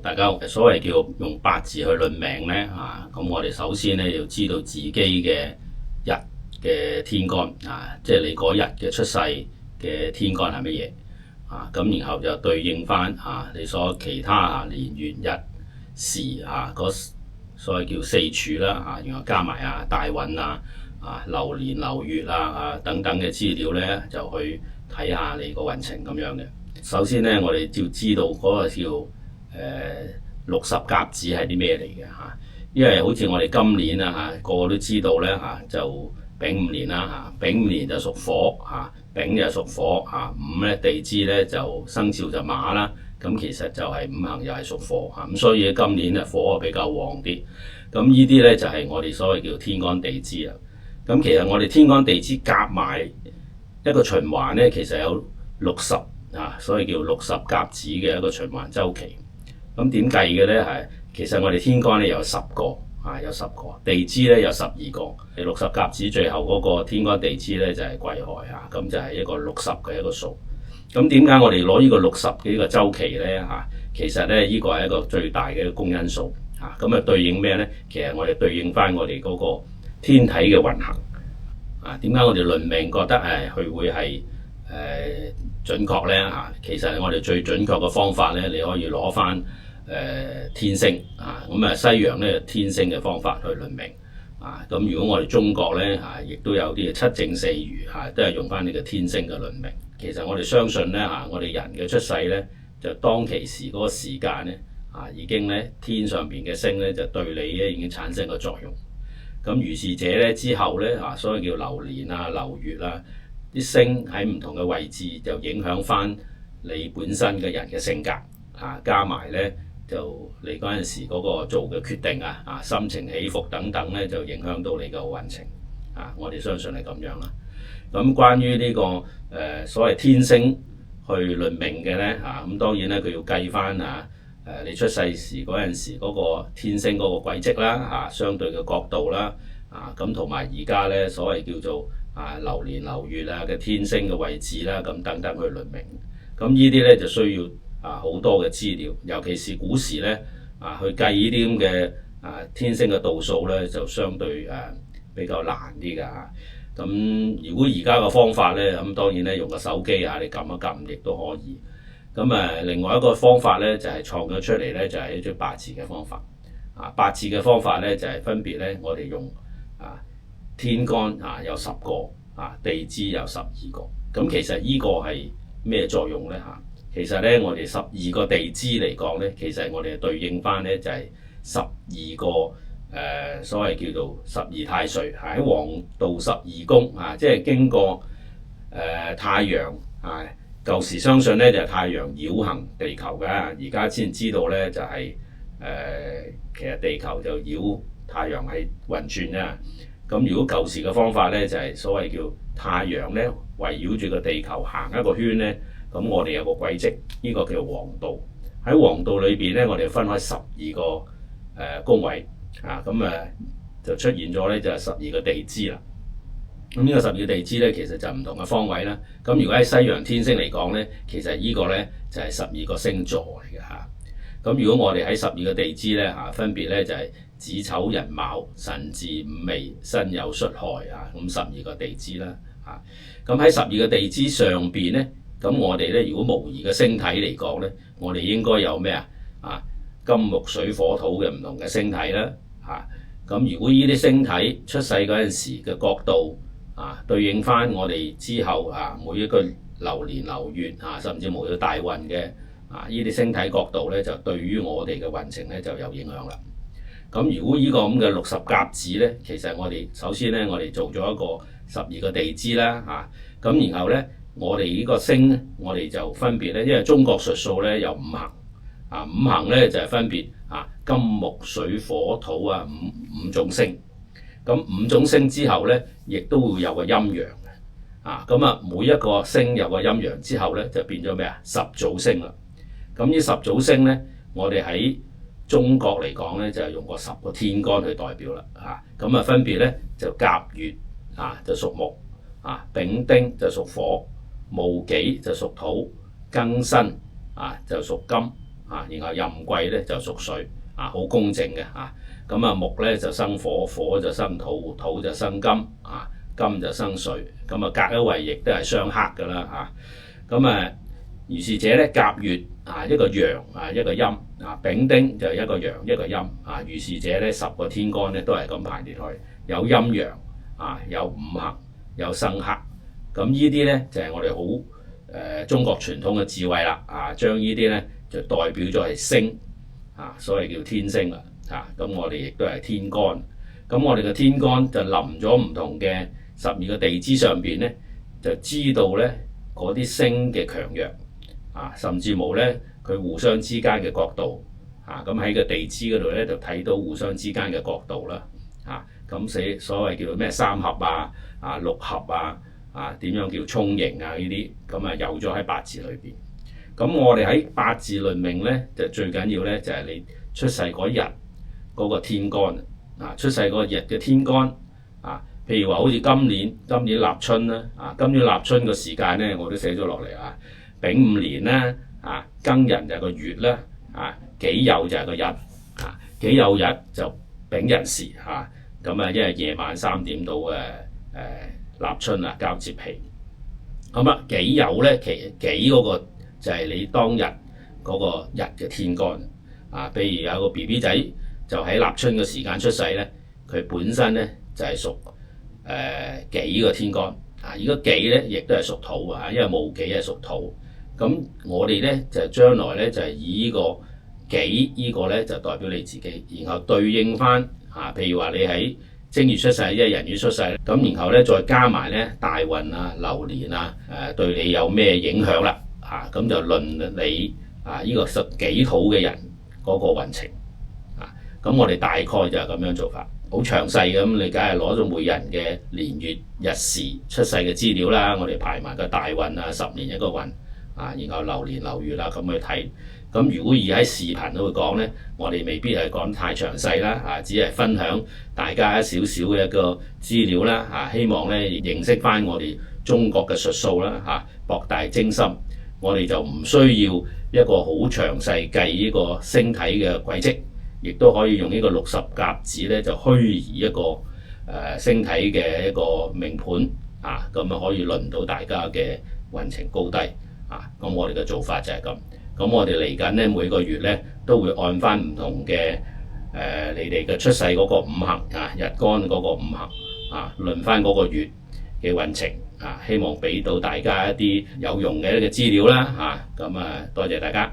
大家所謂叫用八字去論命咧咁我哋首先咧要知道自己嘅日嘅天干即係你嗰日嘅出世嘅天干係乜嘢咁然後就對應翻你所其他年月日時嗰所謂叫四柱啦然後加埋大運流年流月等等嘅資料咧，就去睇下你個運程咁樣嘅。首先咧，我哋要知道嗰個叫60甲子係啲咩嚟嘅因為好似我哋今年個個都知道咧就丙午年啦丙午年就屬火丙就屬火午咧地支咧就生肖就馬啦，咁其實就係五行又係屬火咁所以今年咧火比較旺啲。咁呢啲咧就係我哋所謂叫天干地支啦。咁其實我哋天干地支夾埋一個循環咧，其實有60所以叫60甲子嘅一個循環週期。咁點計嘅咧係其實我哋天干咧有10個有10個，地支咧有12個。60甲子最後嗰個天干地支咧就係癸亥咁就係一個60嘅一個數。咁點解我哋攞呢個60嘅呢個週期咧其實咧呢個係一個最大嘅一個公因數咁對應咩咧？其實我哋對應翻我哋嗰個天體嘅運行點解我哋論命覺得佢會係準確咧其實我哋最準確嘅方法咧，你可以攞翻天星咁西洋咧天星嘅方法去論命咁如果我哋中國咧亦都有啲七正四餘都係用翻呢個天星嘅論命。其實我哋相信咧我哋人嘅出世咧就當其時嗰個時間咧已經咧天上邊嘅星咧就對你咧已經產生個作用。咁如是者咧之後咧所謂叫流年流月啲星喺唔同嘅位置就影響翻你本身嘅人嘅性格加埋咧就你嗰陣時嗰個做嘅決定心情起伏等等咧就影響到你嘅運程我哋相信係咁樣啦。咁關於呢個所謂天星去論命嘅咧咁當然咧佢要計翻你出世時嗰陣時嗰個天星嗰個軌跡啦相對嘅角度啦咁同埋而家咧所謂叫做流年流月嘅天星嘅位置啦咁等等去論命。咁呢啲咧就需要好多嘅資料，尤其是古時咧去計呢啲咁嘅天星嘅度數咧就相對比較難啲㗎咁如果而家嘅方法咧咁當然咧用個手機你撳一撳亦都可以。咁另外一個方法咧就係創咗出嚟咧就係一種八字嘅方法八字嘅方法咧就係分別咧我哋用天干有10個地支有12個。咁其實呢個係咩作用咧其實咧我哋12個地支嚟講咧，其實我哋對應翻咧就係12個所謂叫做12太歲喺黃道12宮即係經過太陽舊時相信咧就係太陽繞行地球㗎，而家先知道咧就係其實地球就繞太陽係運轉啦。咁如果舊時嘅方法咧就係所謂叫太陽咧圍繞住個地球行一個圈咧，咁我哋有個軌跡，呢個叫黃道。喺黃道裏邊咧，我哋分開12個宮位咁就出現咗咧就係12個地支啦。咁呢個12個地支咧，其實就唔同嘅方位啦。咁如果喺西洋天星嚟講咧，其實呢個咧就係12個星座嚟嘅咁如果我哋喺12個地支咧分別咧就係子丑寅卯辰巳午未申酉戌亥咁12個地支啦咁喺12個地支上邊咧，咁我哋咧如果模擬嘅星體嚟講咧，我哋應該有咩金木水火土嘅唔同嘅星體啦咁如果呢啲星體出世嗰陣時嘅角度對應翻我哋之後每一個流年流月甚至乎有大運嘅呢啲星體角度咧，就對於我哋嘅運程咧就有影響啦。咁如果呢個咁嘅60甲子咧，其實我哋首先咧我哋做咗一個12個地支啦咁然後咧我哋呢個星我哋就分別咧，因為中國術數咧有5行5行咧就係分別金木水火土五種星。咁5種星之後咧，亦都會有個陰陽嘅咁每一個星有個陰陽之後咧，就變咗咩10組星啦。咁呢10組星咧，我哋喺中國嚟講咧，就係用個10個天干去代表啦咁分別咧就甲乙就屬木丙丁就屬火，戊己就屬土，庚辛就屬金，然後壬癸咧就屬水，好公正嘅咁木咧就生火，火就生土，土就生金，金就生水，咁隔一位亦都係相克噶啦咁如是者咧，甲乙一個陽一個陰丙丁就一個陽一個陰如是者咧，10個天干咧都係咁排列去，有陰陽有五行有生克，咁呢啲咧就係我哋好中國傳統嘅智慧啦將呢啲咧就代表咗係星所謂叫天星啦咁我哋亦都係天干，咁我哋嘅天干就臨咗唔同嘅12個地支上邊咧，就知道咧嗰啲星嘅強弱甚至冇咧佢互相之間嘅角度咁喺個地支嗰度咧就睇到互相之間嘅角度啦咁所謂叫做咩三合六合點樣叫沖刑呢啲咁有咗喺八字裏邊。咁我哋喺八字論命咧就最緊要咧就係你出世嗰日嗰個天干出世嗰日嘅天干譬如話好似今年立春啦今年立春個時間咧我都寫咗落嚟丙午年啦庚寅就係個月啦己酉就係個日己酉日就丙寅時咁因為夜晚3點到立春交接期咁己酉咧己嗰個就係你當日嗰個日嘅天干譬如有個 BB 仔就喺立春嘅時間出世咧，佢本身咧就係屬己個天干如果己咧亦都係屬土因為戊己係屬土，咁我哋咧就將來咧就係以呢個己呢個咧就代表你自己，然後對應翻譬如話你喺正月出世，即係人月出世，咁然後咧再加埋咧大運流年對你有咩影響啦咁就論你呢個屬己土嘅人嗰個運程咁我哋大概就係咁樣做法，好詳細嘅，咁你梗係攞咗每人嘅年月日時出世嘅資料啦，我哋排埋個大運10年一個運然後流年流月啦咁去睇。咁如果而喺視頻度講咧，我哋未必係講太詳細啦只係分享大家一少少嘅一個資料啦希望咧認識翻我哋中國嘅術數啦博大精深，我哋就唔需要一個好詳細計呢個星體嘅軌跡，亦都可以用呢個60甲子咧就虛擬一個星體嘅一個命盤咁可以論到大家嘅運程高低咁我哋嘅做法就係咁。咁我哋嚟緊咧每個月咧都會按翻唔同嘅你哋嘅出世嗰個五行日干嗰個五行論翻嗰個月嘅運程希望俾到大家一啲有用嘅一個資料啦咁多謝大家。